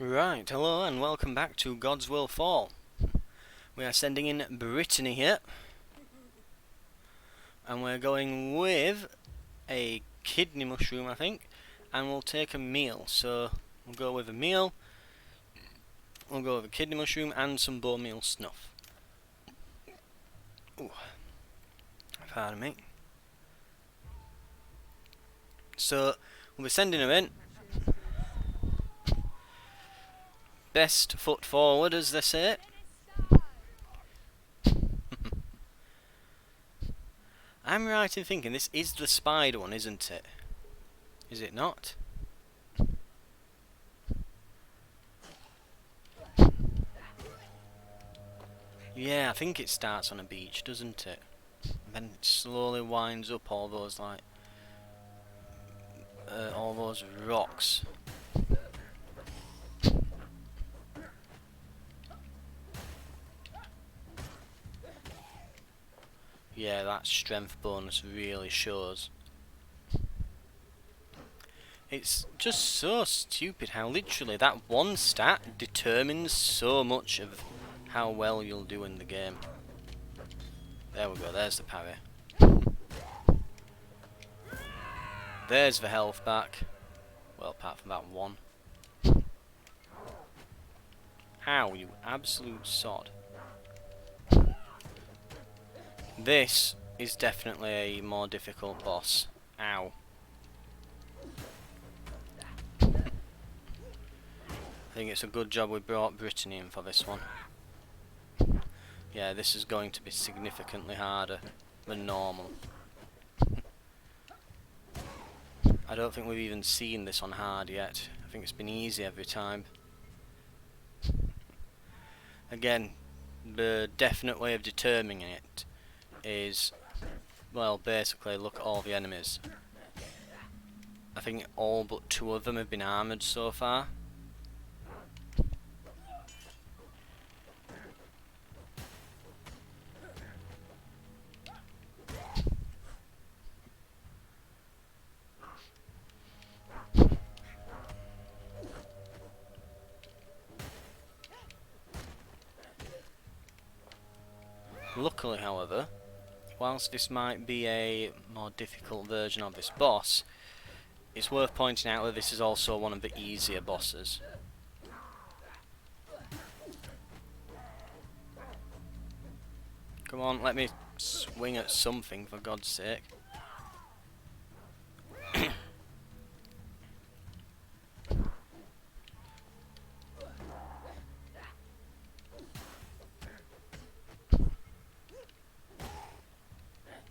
Right, hello and welcome back to God's Will Fall. We are sending in Brittany here, and we're going with a kidney mushroom, I think, and we'll take a meal. So we'll go with a meal, we'll go with a kidney mushroom and some bone meal snuff. Ooh, pardon me. So we'll be sending her in. Best foot forward, as they say. I'm right in thinking this is the spider one, isn't it? Is it not? Yeah, I think it starts on a beach, doesn't it? And then it slowly winds up all those all those rocks. Yeah, that strength bonus really shows. It's just so stupid how literally that one stat determines so much of how well you'll do in the game. There we go, there's the parry. There's the health back. Well, apart from that one. Ow, you absolute sod. This is definitely a more difficult boss. Ow. I think it's a good job we brought Brittany in for this one. Yeah, this is going to be significantly harder than normal. I don't think we've even seen this on hard yet. I think it's been easy every time. Again, the definite way of determining it is, well, basically look at all the enemies. I think all but 2 of them have been armoured so far. Luckily, however, whilst this might be a more difficult version of this boss, it's worth pointing out that this is also one of the easier bosses. Come on, let me swing at something, for God's sake.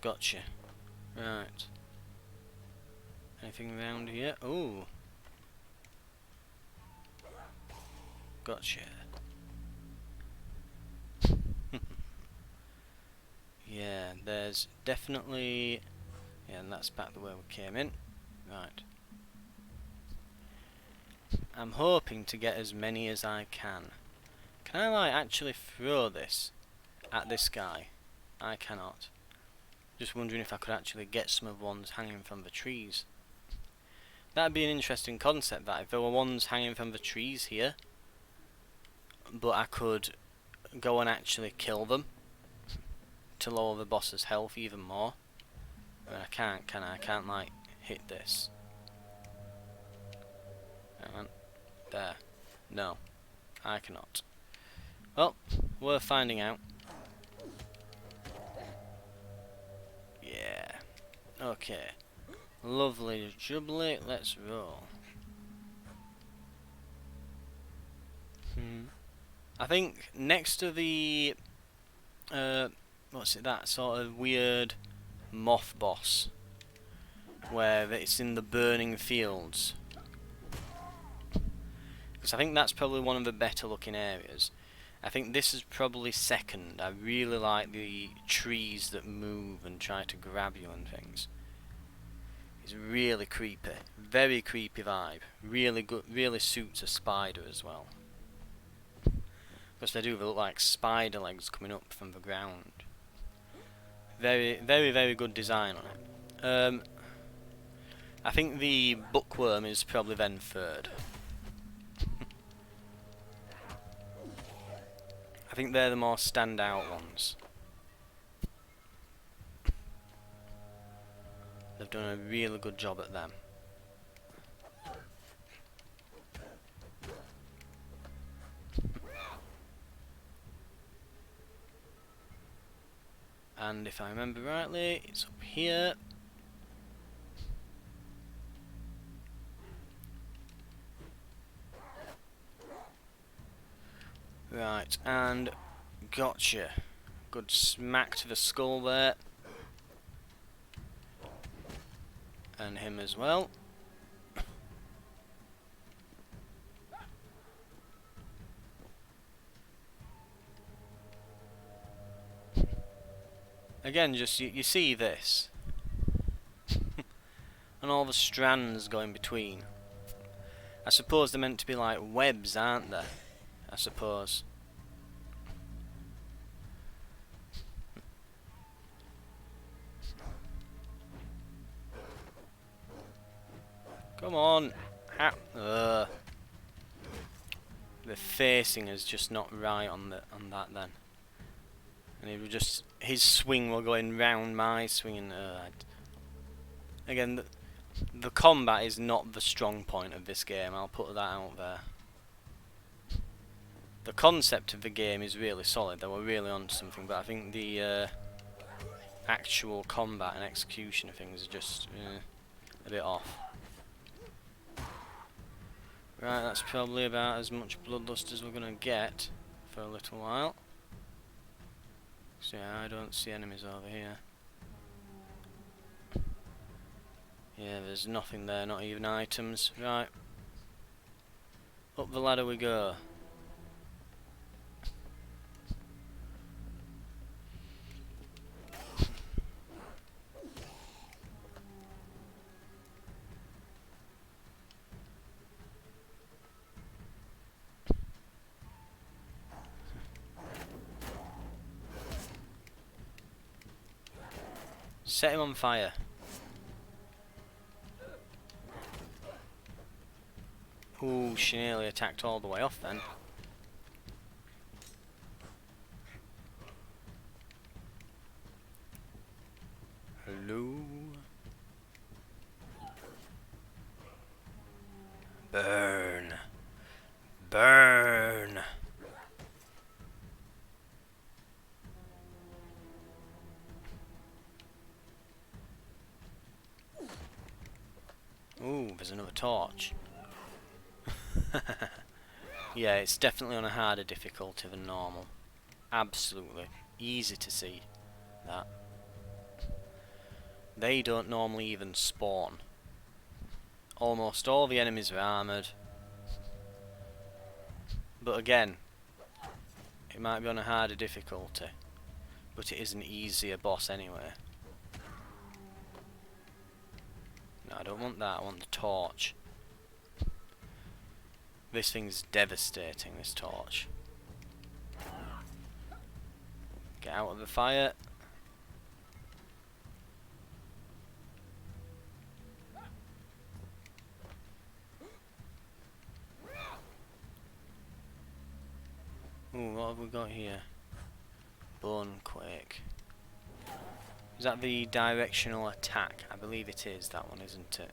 Gotcha. Right. Anything around here? Ooh. Gotcha. Yeah, there's definitely... Yeah, and that's back the way we came in. Right. I'm hoping to get as many as I can. Can I, like, actually throw this at this guy? I cannot. Just wondering if I could actually get some of the ones hanging from the trees. That'd be an interesting concept, that if there were ones hanging from the trees here, but I could go and actually kill them to lower the boss's health even more. I mean, I can't, can I? I can't, like, hit this. Hang on. There. No. I cannot. Well, worth finding out. Yeah. Okay. Lovely jubbly. Let's roll. I think next to the what's it, that sort of weird moth boss where it's in the burning fields, because I think that's probably one of the better looking areas. I think this is probably second. I really like the trees that move and try to grab you and things. It's really creepy. Very creepy vibe. Really good, really suits a spider as well. Because they do look like spider legs coming up from the ground. Very, very, very good design on it. I think the bookworm is probably then third. think they're the more standout ones. They've done a really good job at them. And if I remember rightly, it's up here. Right, and gotcha. Good smack to the skull there. And him as well. Again, just you see this. And all the strands going between. I suppose they're meant to be like webs, aren't they? I suppose. Come on. The facing is just not right on that then. And it will just, his swing will go in round my swing, and again, the combat is not the strong point of this game. I'll put that out there. The concept of the game is really solid. They were really on something, but I think the actual combat and execution of things are just a bit off. Right, that's probably about as much bloodlust as we're gonna get for a little while. So yeah, I don't see enemies over here. Yeah, there's nothing there, not even items. Right. Up the ladder we go. Set him on fire. Ooh, she nearly attacked all the way off then. Hello? Burn. Burn. Ooh, there's another torch. Yeah, it's definitely on a harder difficulty than normal. Absolutely. Easy to see that. They don't normally even spawn. Almost all the enemies are armoured. But again, it might be on a harder difficulty. But it is an easier boss anyway. No, I don't want that, I want the torch. This thing's devastating, this torch. Get out of the fire. Ooh, what have we got here? Bone quake. Is that the directional attack? I believe it is, that one, isn't it?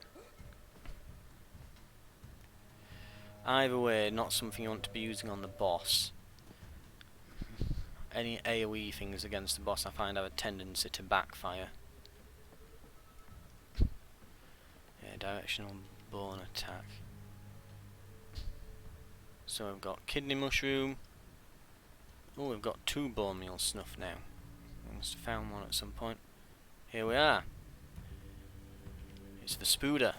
Either way, not something you want to be using on the boss. Any AoE things against the boss I find have a tendency to backfire. Yeah, directional bone attack. So we've got kidney mushroom. Oh, we've got 2 bone meal snuff now. We must have found one at some point. Here we are. It's the spooder.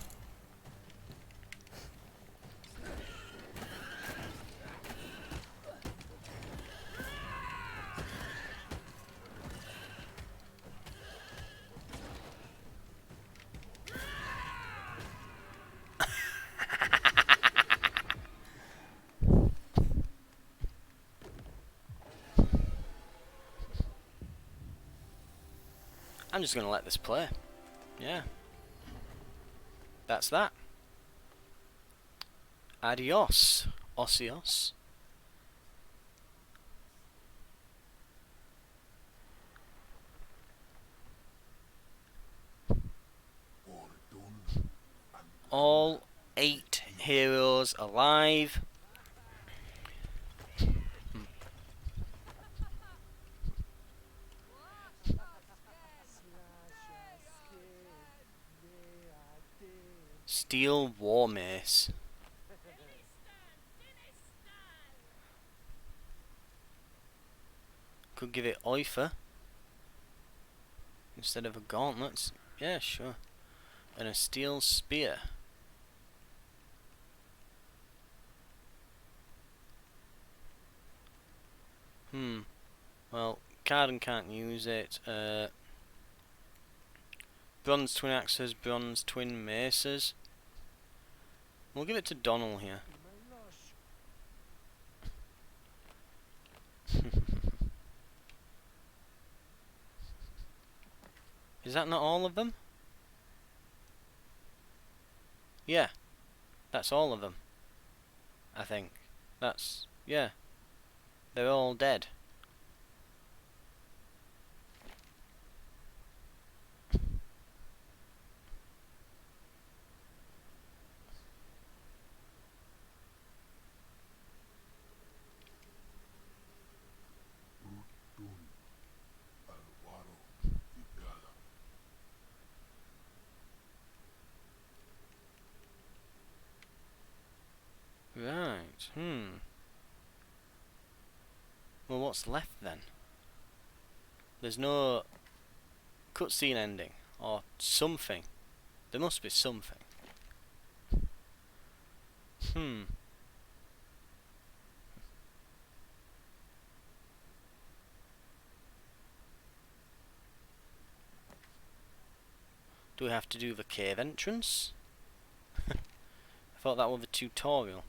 I'm just going to let this play. Yeah. That's that. Adios, Osios. all 8 heroes alive. Steel War Mace. Could give it Oifer instead of a gauntlet. Yeah, sure. And a steel spear. Well, Carden can't use it. Bronze twin axes, bronze twin maces. We'll give it to Donald here. Is that not all of them? Yeah, that's all of them. I think. Yeah. They're all dead. Right, Well, what's left then? There's no cutscene ending, or something. There must be something. Do we have to do the cave entrance? I thought that was the tutorial.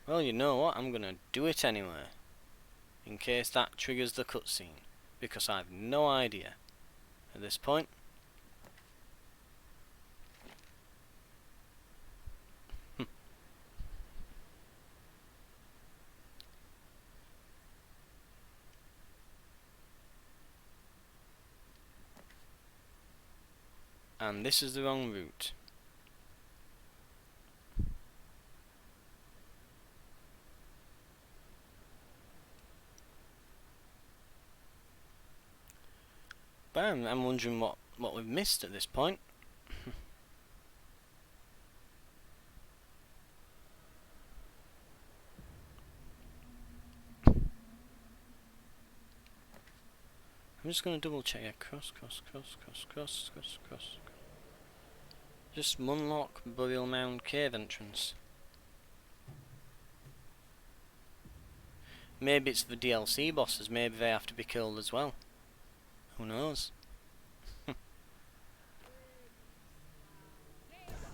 Well, you know what? I'm gonna do it anyway. In case that triggers the cutscene. Because I've no idea at this point. And this is the wrong route. But I'm wondering what we've missed at this point. I'm just going to double check. Cross. Just Munlock Burial Mound cave entrance. Maybe it's the DLC bosses. Maybe they have to be killed as well. Who knows?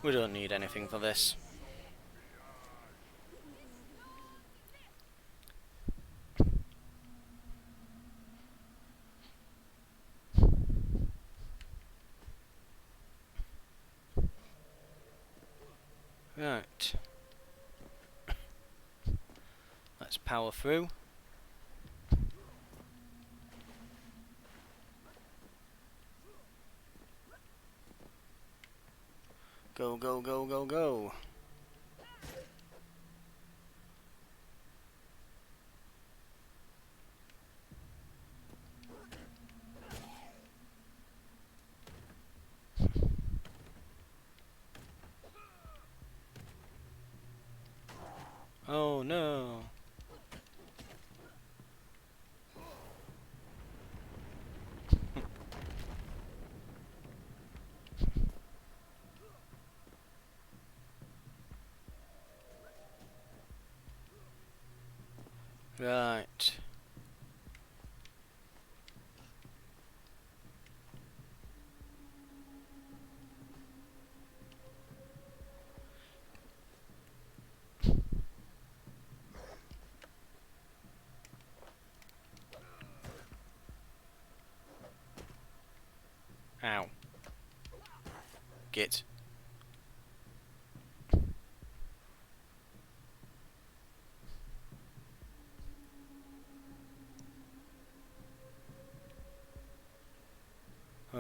We don't need anything for this. Right. Let's power through. Go. Oh no. Right. Ow. Git.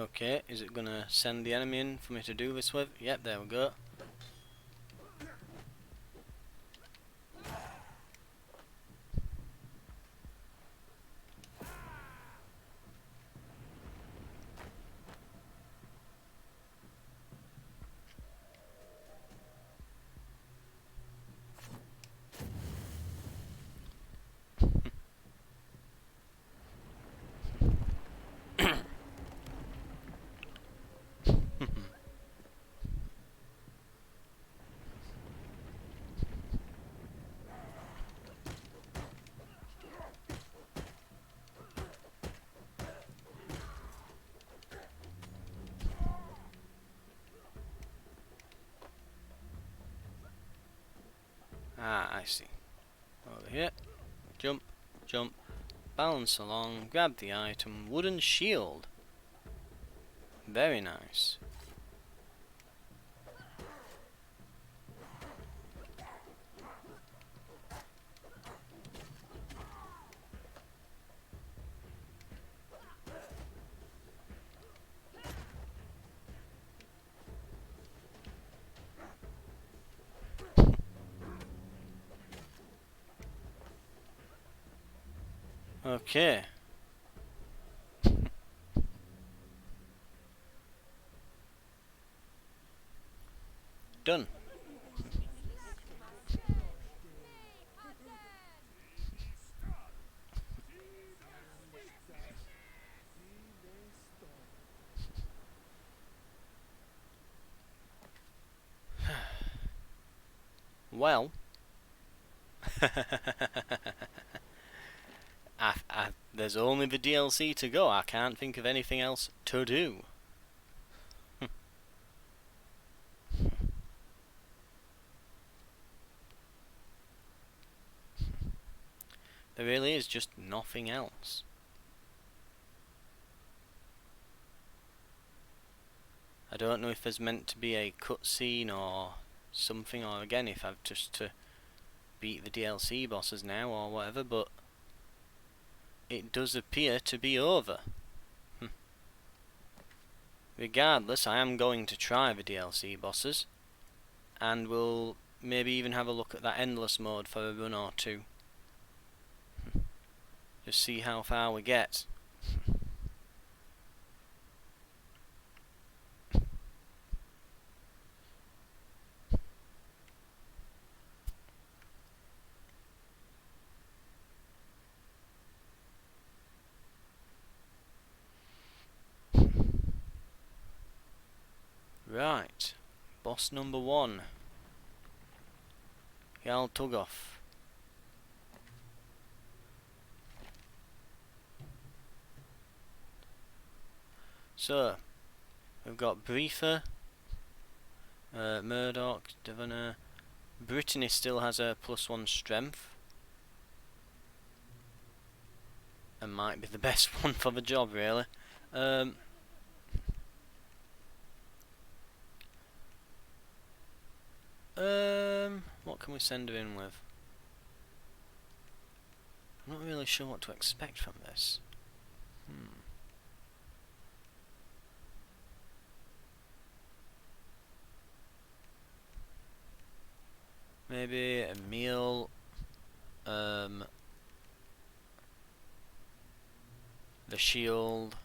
Okay, is it gonna send the enemy in for me to do this with? Yep, there we go. Ah, I see. Over here. Jump, jump, balance along, grab the item, wooden shield. Very nice. Okay. Done. Well. There's only the DLC to go. I can't think of anything else to do. There really is just nothing else. I don't know if there's meant to be a cutscene or something, or again if I've just to beat the DLC bosses now or whatever, but it does appear to be over. Regardless, I am going to try the DLC bosses, and we'll maybe even have a look at that endless mode for a run or two. Just see how far we get. Right, boss number 1. Jarl Tugoff. So, we've got Briefer, Murdoch, Diviner. Brittany still has a +1 strength. And might be the best one for the job, really. What can we send her in with? I'm not really sure what to expect from this. Maybe a meal, the shield,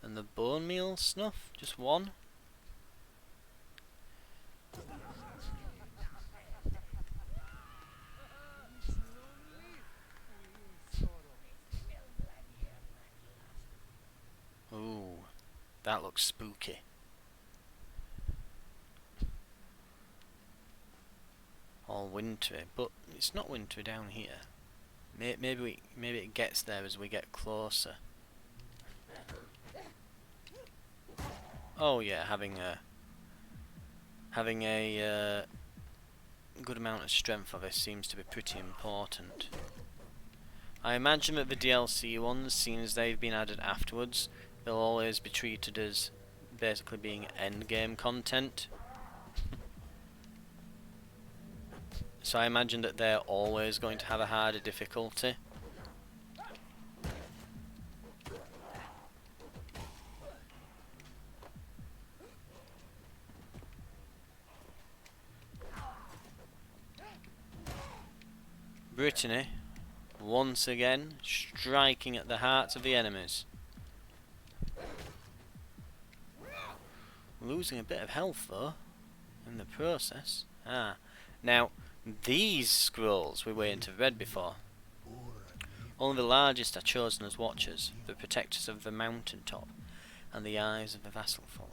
and the bone meal snuff, just one. Ooh, that looks spooky. All wintry, but it's not wintry down here. Maybe it gets there as we get closer. Oh yeah, having a good amount of strength for this seems to be pretty important. I imagine that the DLC ones, seeing as they've been added afterwards, they'll always be treated as basically being endgame content. So I imagine that they're always going to have a harder difficulty. Brittany, once again, striking at the hearts of the enemies. Losing a bit of health though, in the process. Now, these scrolls we went into read before. Only the largest are chosen as watchers, the protectors of the mountaintop, and the eyes of the vassal folk.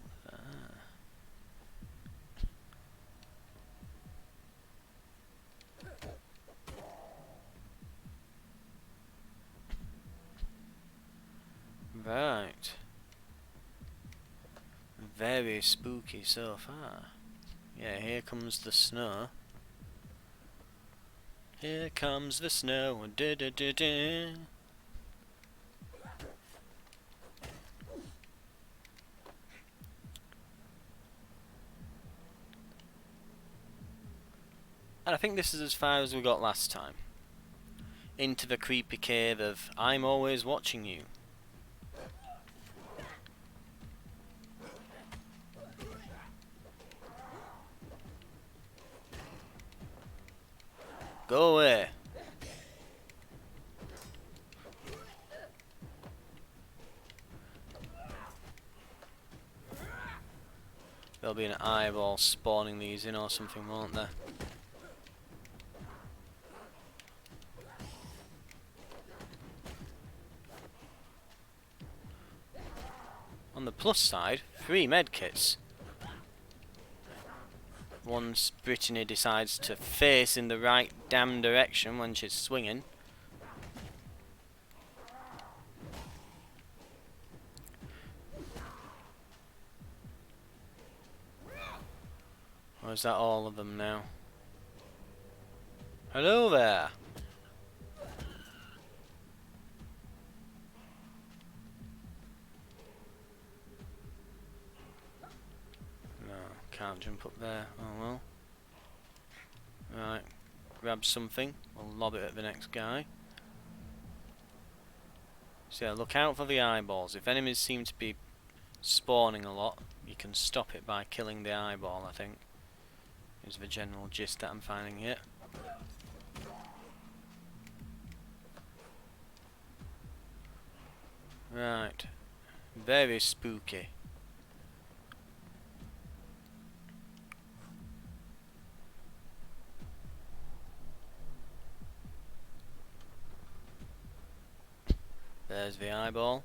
Right. Very spooky so far. Yeah, here comes the snow. Here comes the snow. Da da da da. And I think this is as far as we got last time. Into the creepy cave of I'm always watching you. Go away. There'll be an eyeball spawning these in or something, won't there? On the plus side, 3 medkits. Once Brittany decides to face in the right damn direction when she's swinging. Or is that all of them now? Hello there! No, can't jump up there. Oh well. Right, grab something. We'll lob it at the next guy. So yeah, look out for the eyeballs. If enemies seem to be spawning a lot, you can stop it by killing the eyeball, I think. Is the general gist that I'm finding here. Right. Very spooky. There's the eyeball.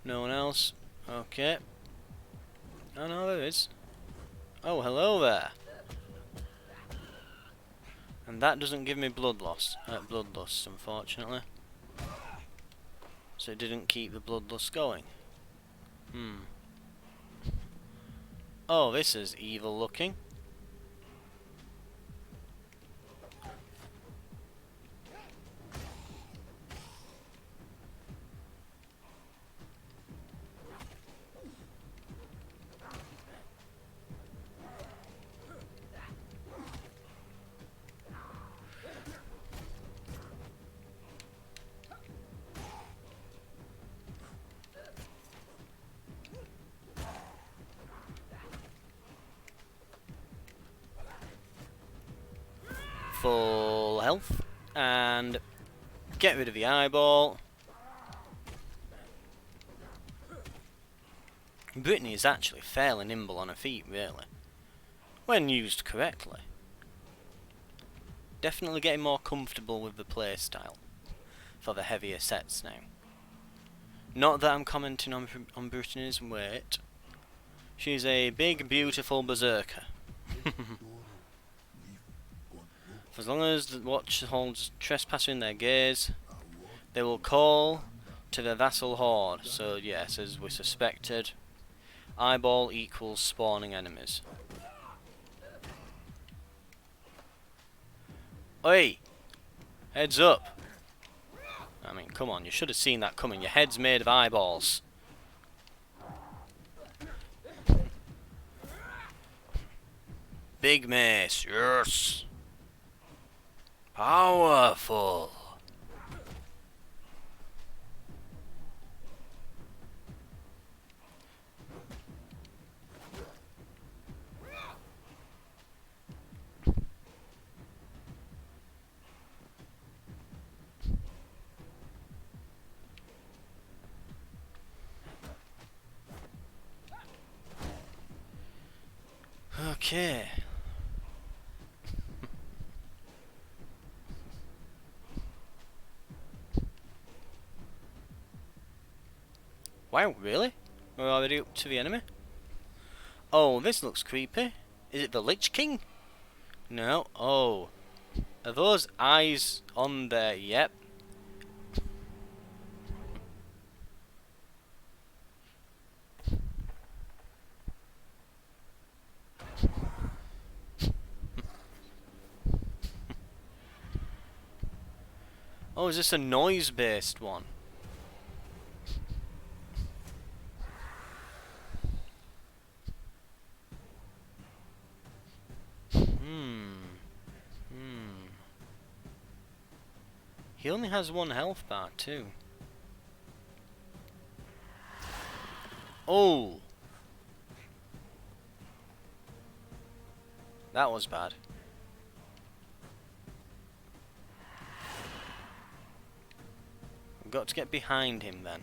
No one else? Okay. Oh no, there is. Oh, hello there. And that doesn't give me bloodlust, unfortunately. So it didn't keep the bloodlust going. Oh, this is evil looking. Full health, and get rid of the eyeball. Brittany is actually fairly nimble on her feet, really, when used correctly. Definitely getting more comfortable with the playstyle for the heavier sets now. Not that I'm commenting on Brittany's weight. She's a big, beautiful berserker. For as long as the watch holds trespasser in their gaze, they will call to the vassal horde. So yes, as we suspected, eyeball equals spawning enemies. Oi! Heads up! I mean, come on, you should have seen that coming. Your head's made of eyeballs. Big mace, yes. Powerful. Okay. Wow, really? We're already up to the enemy? Oh, this looks creepy. Is it the Lich King? No. Oh. Are those eyes on there? Yep. Oh, is this a noise-based one? He only has 1 health bar too. Oh! That was bad. We've got to get behind him then.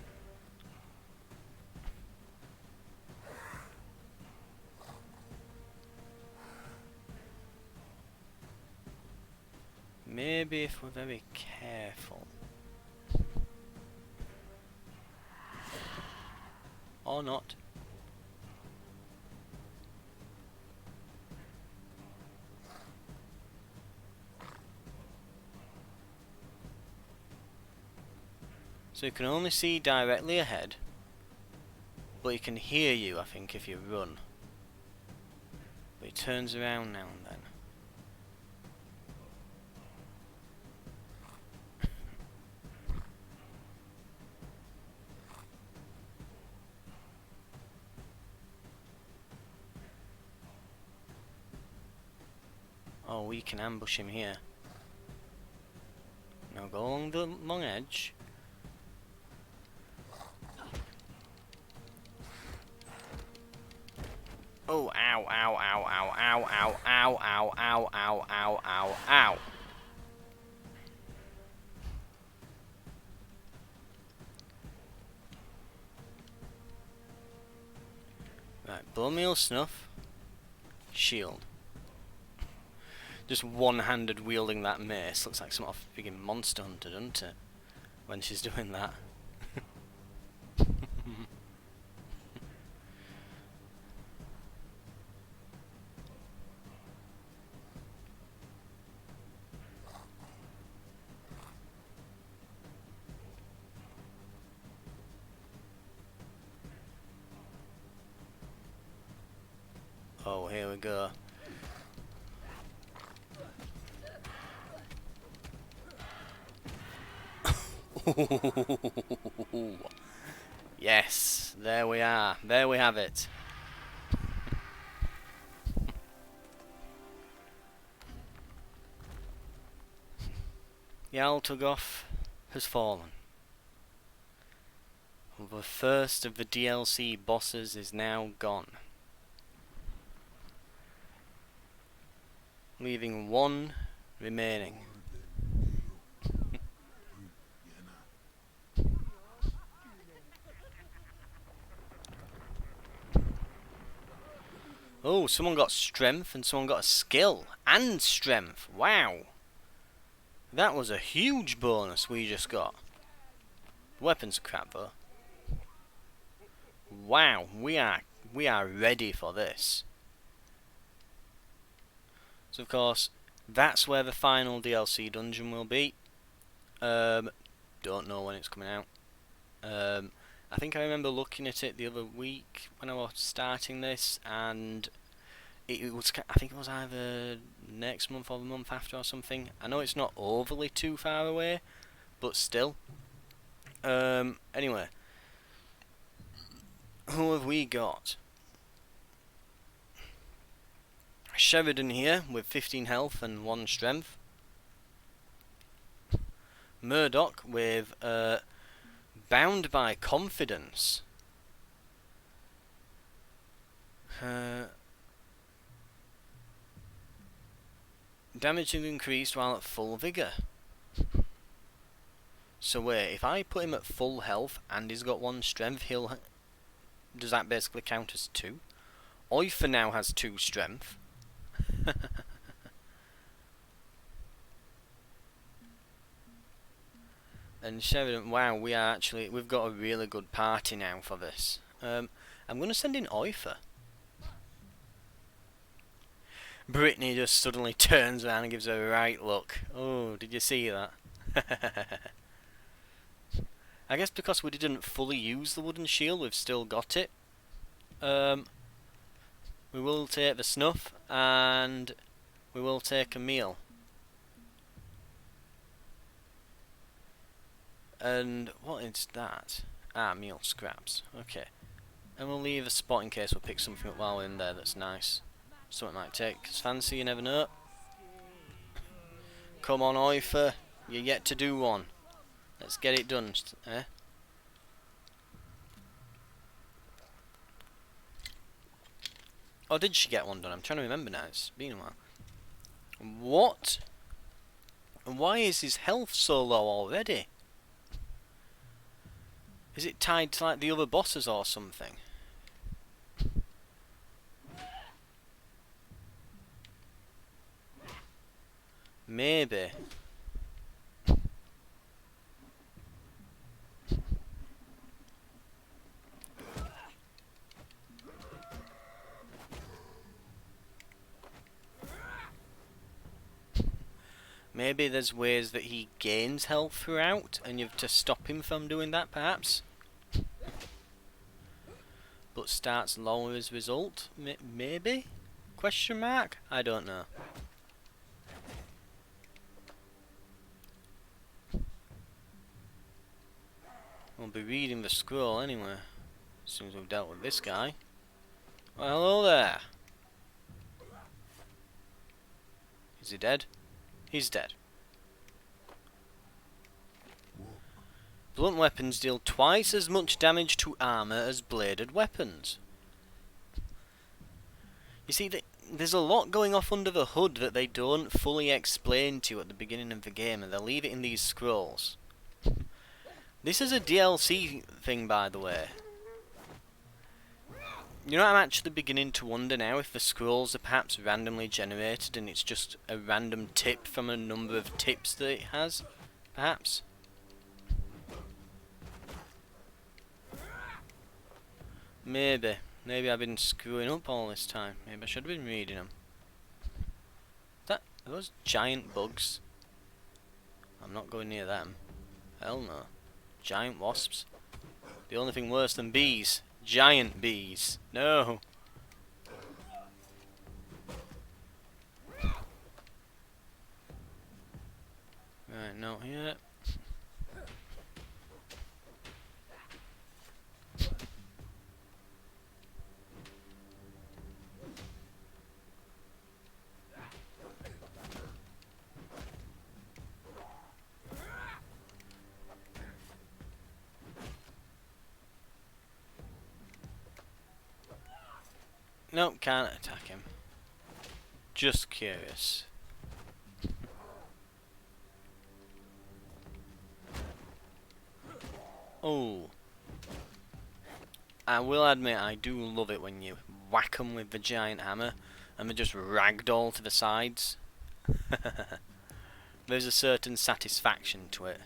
Maybe if we're very careful. Or not. So you can only see directly ahead, but he can hear you, I think, if you run. But he turns around now and then. Oh, we can ambush him here. Now go along the long edge. Oh, ow, ow, ow, ow, ow, ow, ow, ow, ow, ow, ow, ow, ow. Right, bone meal snuff. Shield. Just one-handed wielding that mace. Looks like some sort of friggin' monster hunter, doesn't it? When she's doing that. Oh, here we go. Yes, there we are. There we have it. The Altugov has fallen. The first of the DLC bosses is now gone, leaving 1 remaining. Oh, someone got strength and someone got a skill and strength. Wow. That was a huge bonus we just got. Weapons are crap though. Wow, we are ready for this. So of course, that's where the final DLC dungeon will be. Don't know when it's coming out. I think I remember looking at it the other week when I was starting this, and it was, I think it was either next month or the month after or something. I know it's not overly too far away, but still, Anyway, who have we got? Sheridan here with 15 health and 1 strength. Murdoch with bound by confidence. Damage increased while at full vigor. So wait, if I put him at full health and he's got 1 strength, does that basically count as 2? Oifer now has 2 strength. And Sheridan, wow, we've got a really good party now for this. I'm going to send in Oifer. Brittany just suddenly turns around and gives her a right look. Oh, did you see that? I guess because we didn't fully use the wooden shield, we've still got it. We will take the snuff, and we will take a meal. And what is that? Ah, meal scraps. Okay. And we'll leave a spot in case we pick something up while we're in there that's nice. Something might take us fancy, you never know. Come on, Oifer. You're yet to do one. Let's get it done, eh? Oh, did she get one done? I'm trying to remember now. It's been a while. What? And why is his health so low already? Is it tied to like the other bosses or something? Maybe. Maybe there's ways that he gains health throughout, and you have to stop him from doing that, perhaps? But starts lower as a result? Maybe? Question mark? I don't know. We'll be reading the scroll anyway, as soon as we've dealt with this guy. Well, hello there. Is he dead? He's dead. Blunt weapons deal twice as much damage to armor as bladed weapons. You see, there's a lot going off under the hood that they don't fully explain to you at the beginning of the game, and they'll leave it in these scrolls. This is a DLC thing, by the way. You know, I'm actually beginning to wonder now if the scrolls are perhaps randomly generated and it's just a random tip from a number of tips that it has, perhaps. Maybe. Maybe I've been screwing up all this time. Maybe I should have been reading them. Are those giant bugs? I'm not going near them. Hell no. Giant wasps. The only thing worse than bees. Giant bees. No. Right, not here. Nope, can't attack him. Just curious. Oh. I will admit, I do love it when you whack them with the giant hammer and they just ragdoll to the sides. There's a certain satisfaction to it.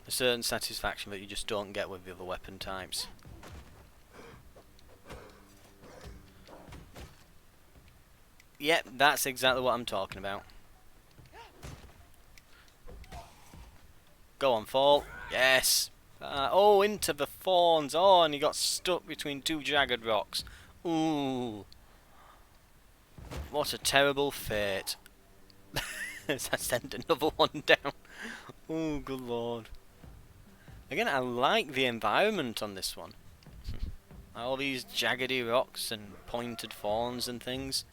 A certain satisfaction that you just don't get with the other weapon types. Yep, that's exactly what I'm talking about. Go on, fall. Yes. Oh, into the thorns. Oh, and he got stuck between 2 jagged rocks. Ooh. What a terrible fate. As I sent another one down. Oh, good lord. Again, I like the environment on this one. All these jaggedy rocks and pointed thorns and things.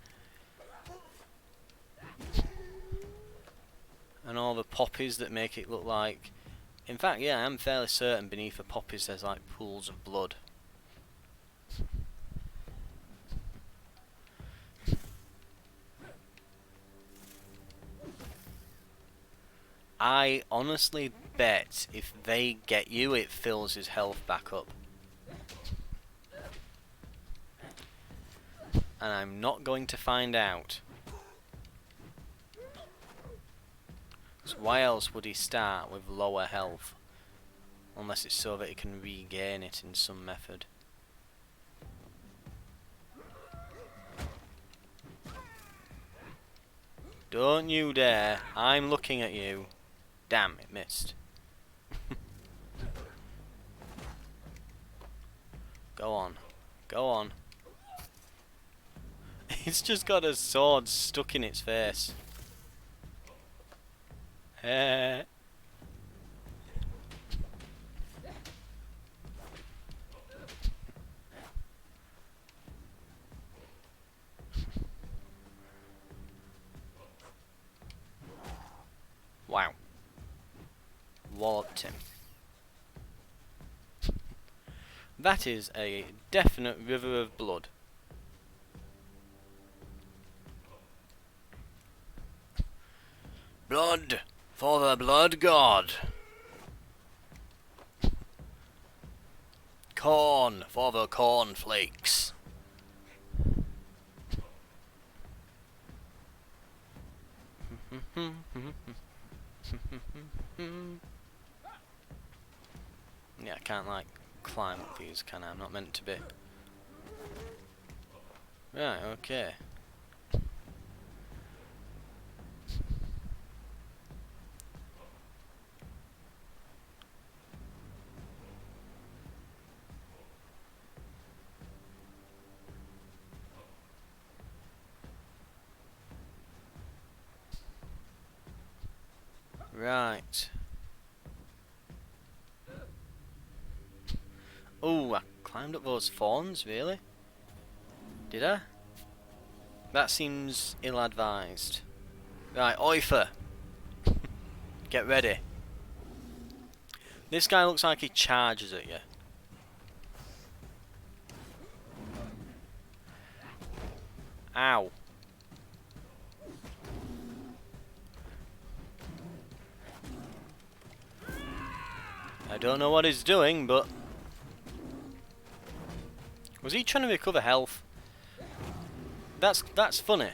And all the poppies that make it look like... In fact, yeah, I'm fairly certain beneath the poppies there's like pools of blood. I honestly bet if they get you, it fills his health back up. And I'm not going to find out. So why else would he start with lower health? Unless it's so that he can regain it in some method. Don't you dare. I'm looking at you. Damn, it missed. Go on. Go on. It's just got a sword stuck in its face. Wow. Walloped him. That is a definite river of blood. Blood for the blood god. Corn for the cornflakes. Yeah, I can't like climb up these, can I? I'm not meant to be. Right, okay. Right. Oh, I climbed up those thorns, really? Did I? That seems ill-advised. Right, Oifer. Get ready. This guy looks like he charges at you. Ow. I don't know what he's doing, but... Was he trying to recover health? That's funny.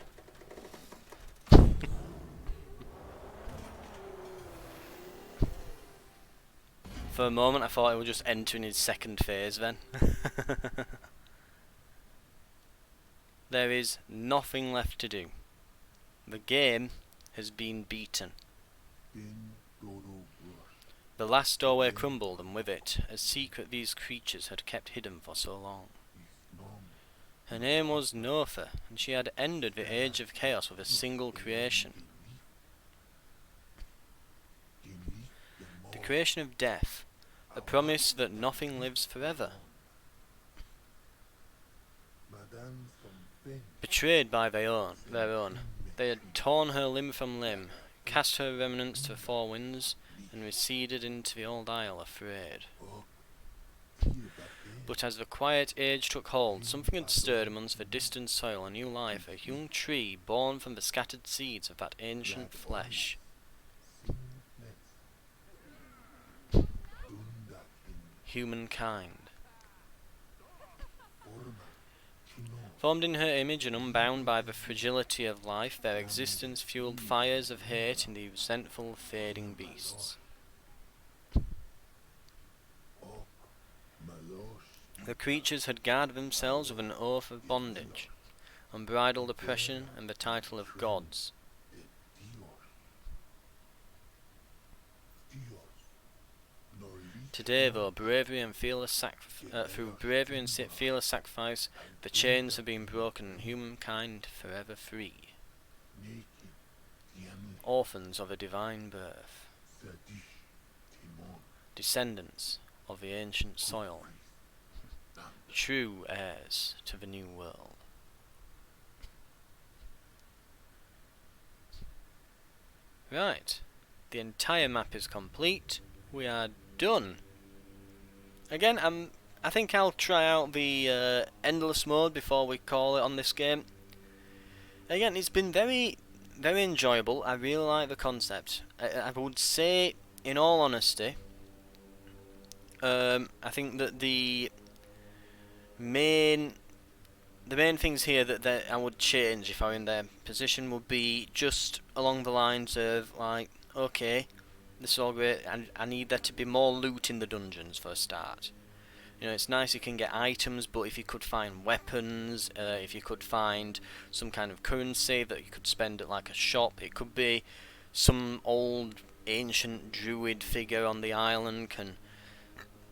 For a moment I thought he was just entering his second phase then. There is nothing left to do. The game has been beaten. The last doorway crumbled, and with it, a secret these creatures had kept hidden for so long. Her name was Nofa, and she had ended the age of chaos with a single creation. The creation of death, a promise that nothing lives forever. Betrayed by their own, they had torn her limb from limb, cast her remnants to the four winds, and receded into the old isle afraid. But as the quiet age took hold, something had stirred amongst the distant soil a new life, a young tree born from the scattered seeds of that ancient flesh. Humankind. Formed in her image and unbound by the fragility of life, their existence fueled fires of hate in the resentful, fading beasts. The creatures had guarded themselves with an oath of bondage, unbridled oppression, and the title of gods. Today, though, through bravery and fearless sacrifice, the chains have been broken and humankind forever free. Orphans of a divine birth, descendants of the ancient soil, true heirs to the new world. Right, the entire map is complete. We are done. Again, I think I'll try out the endless mode before we call it on this game. Again, it's been very enjoyable. I really like the concept. I would say, in all honesty, I think that the main things here that I would change if I were in their position would be just along the lines of, like, okay, this is all great, and I need there to be more loot in the dungeons for a start. You know, it's nice you can get items, but if you could find weapons, if you could find some kind of currency that you could spend at like a shop, it could be some old ancient druid figure on the island can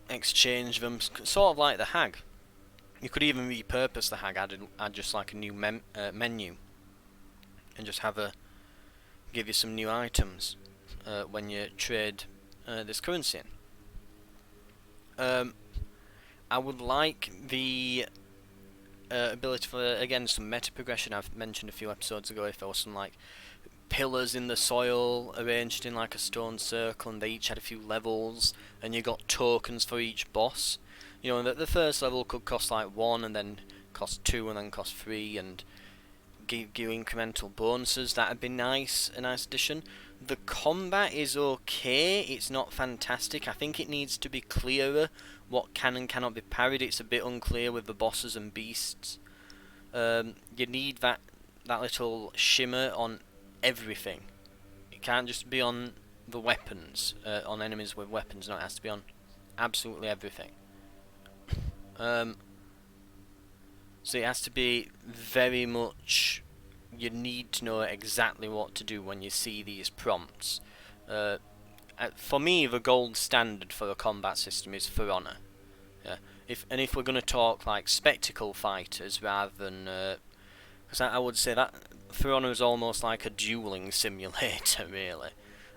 exchange them, sort of like the hag. You could even repurpose the hag, add just like a new menu, and just give you some new items when you trade this currency in. I would like the ability for, again, some meta progression. I've mentioned a few episodes ago if there was some like pillars in the soil arranged in like a stone circle, and they each had a few levels, and you got tokens for each boss. You know, the first level could cost like 1, and then cost 2, and then cost 3, and give you incremental bonuses. That'd be nice, a nice addition. The combat is okay, it's not fantastic. I think it needs to be clearer what can and cannot be parried. It's a bit unclear with the bosses and beasts. You need that little shimmer on everything. It can't just be on the weapons, on enemies with weapons. No, it has to be on absolutely everything. So it has to be very much, you need to know exactly what to do when you see these prompts. For me, the gold standard for a combat system is For Honor. Yeah. If we're going to talk like spectacle fighters rather than, because I would say that For Honor is almost like a dueling simulator, really.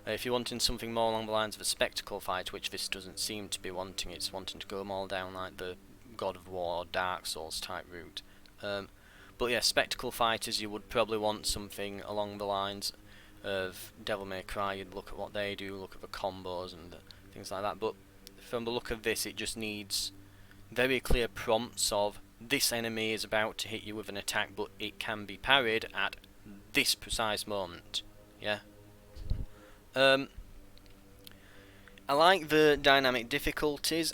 If you're wanting something more along the lines of a spectacle fight, which this doesn't seem to be wanting, it's wanting to go more down like the God of War, Dark Souls type route. But yeah, spectacle fighters, you would probably want something along the lines of Devil May Cry. You'd look at what they do, look at the combos and things like that. But from the look of this, it just needs very clear prompts of, this enemy is about to hit you with an attack, but it can be parried at this precise moment. Yeah. I like the dynamic difficulties.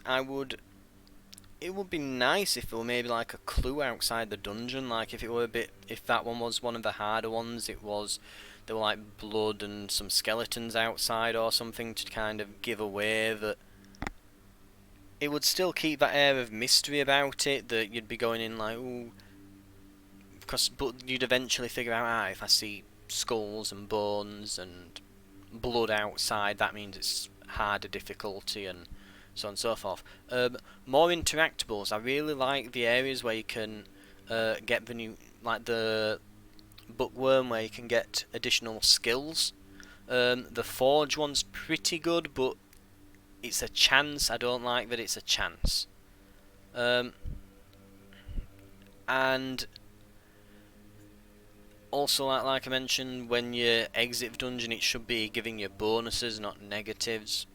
It would be nice if there were maybe like a clue outside the dungeon, like if that one was one of the harder ones, there were like blood and some skeletons outside or something to kind of give away that it would still keep that air of mystery about it, that you'd be going in like, ooh, but you'd eventually figure out, if I see skulls and bones and blood outside, that means it's harder difficulty, and so on and so forth. More interactables. I really like the areas where you can get the new, like the bookworm, where you can get additional skills. The forge one's pretty good, but it's a chance. I don't like that it's a chance. And also, like I mentioned, when you exit the dungeon, it should be giving you bonuses, not negatives.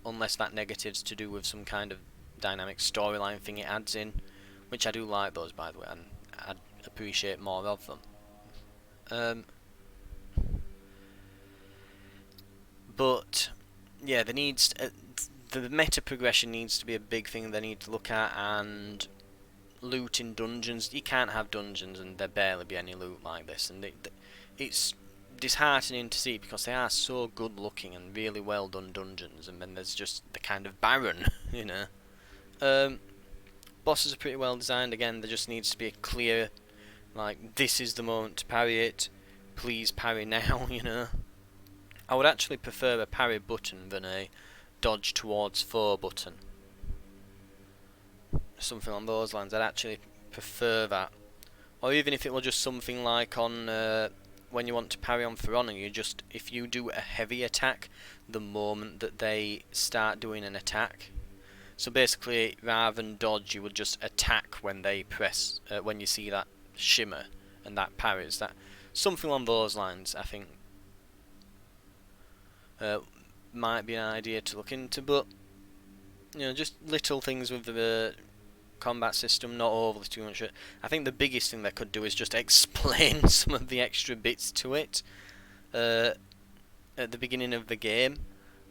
Unless that negative's to do with some kind of dynamic storyline thing it adds in, which I do like those, by the way, and I'd appreciate more of them. But yeah, the meta progression needs to be a big thing they need to look at, and loot in dungeons. You can't have dungeons and there barely be any loot like this, and it's disheartening to see, because they are so good looking and really well done dungeons, and then there's just the kind of barren, you know. Bosses are pretty well designed. Again, there just needs to be a clear, like, this is the moment to parry it, please parry now, you know. I would actually prefer a parry button than a dodge towards foe button. Something on those lines. I'd actually prefer that. Or even if it were just something like on when you want to parry on for honor, if you do a heavy attack the moment that they start doing an attack. So basically, rather than dodge, you would just attack when they press, when you see that shimmer and that parries. That something along those lines, I think, might be an idea to look into. But just little things with the combat system, not overly too much. I think the biggest thing they could do is just explain some of the extra bits to it at the beginning of the game,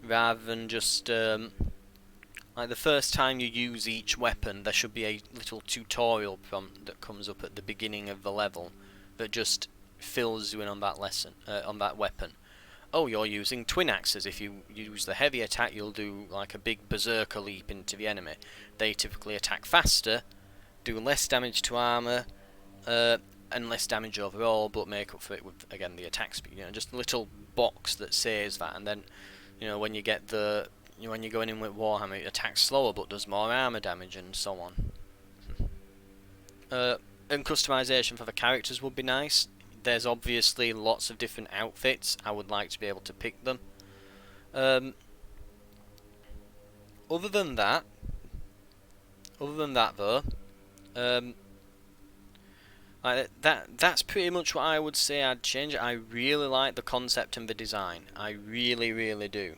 rather than just like the first time you use each weapon, there should be a little tutorial prompt that comes up at the beginning of the level that just fills you in on that lesson, on that weapon. Oh, you're using twin axes. If you use the heavy attack, you'll do like a big berserker leap into the enemy. They typically attack faster, do less damage to armor, and less damage overall, but make up for it with, again, the attack speed. Just a little box that says that, and then, when you get when you're going in with Warhammer, it attacks slower but does more armor damage, and so on. And customization for the characters would be nice. There's obviously lots of different outfits. I would like to be able to pick them. Other than that though, that's pretty much what I would say I'd change. I really like the concept and the design. I really, really do.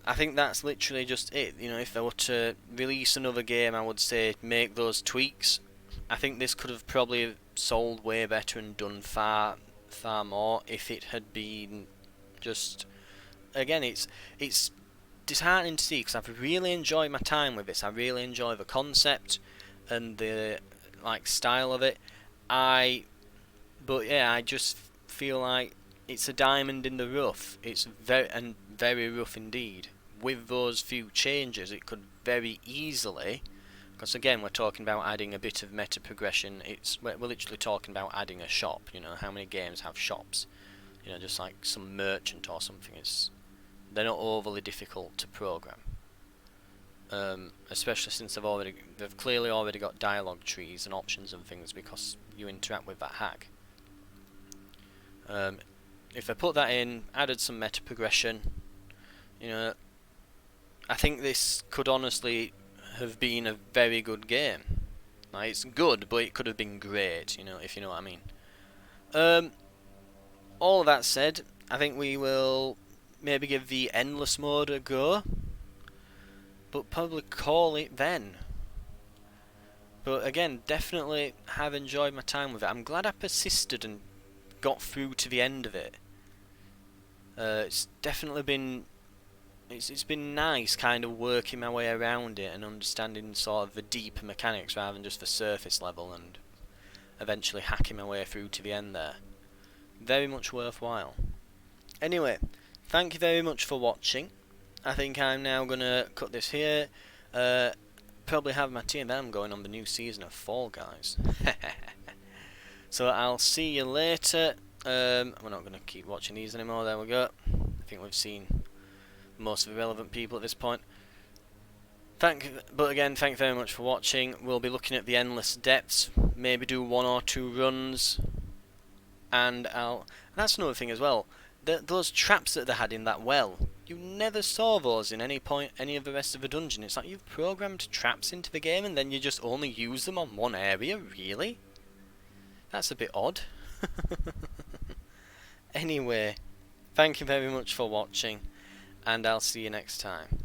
I think that's literally just it. If they were to release another game, I would say make those tweaks. I think this could have probably sold way better and done far more if it had been just... Again, it's disheartening to see, because I've really enjoyed my time with this. I really enjoy the concept and the style of it. But yeah, I just feel like it's a diamond in the rough. It's very rough indeed. With those few changes, it could very easily, because again, we're talking about adding a bit of meta progression. We're literally talking about adding a shop. How many games have shops? Just like some merchant or something. They're not overly difficult to program, especially since they've clearly already got dialogue trees and options and things because you interact with that hack. If I put that in, added some meta progression, I think this could honestly have been a very good game. It's good, but it could have been great, if you know what I mean. All of that said, I think we will maybe give the endless mode a go, but probably call it then. But again, definitely have enjoyed my time with it. I'm glad I persisted and got through to the end of it. It's definitely been... It's been nice kind of working my way around it and understanding sort of the deeper mechanics rather than just the surface level, and eventually hacking my way through to the end there. Very much worthwhile. Anyway, thank you very much for watching. I think I'm now going to cut this here. Probably have my tea, and then I'm going on the new season of Fall Guys. So I'll see you later. We're not going to keep watching these anymore. There we go. I think we've seen most of the relevant people at this point. But again, thank you very much for watching. We'll be looking at the Endless Depths, maybe do 1 or 2 runs, and that's another thing as well. Those traps that they had in that well, you never saw those in any of the rest of the dungeon. It's like you've programmed traps into the game and then you just only use them on one area, really? That's a bit odd. Anyway, thank you very much for watching, and I'll see you next time.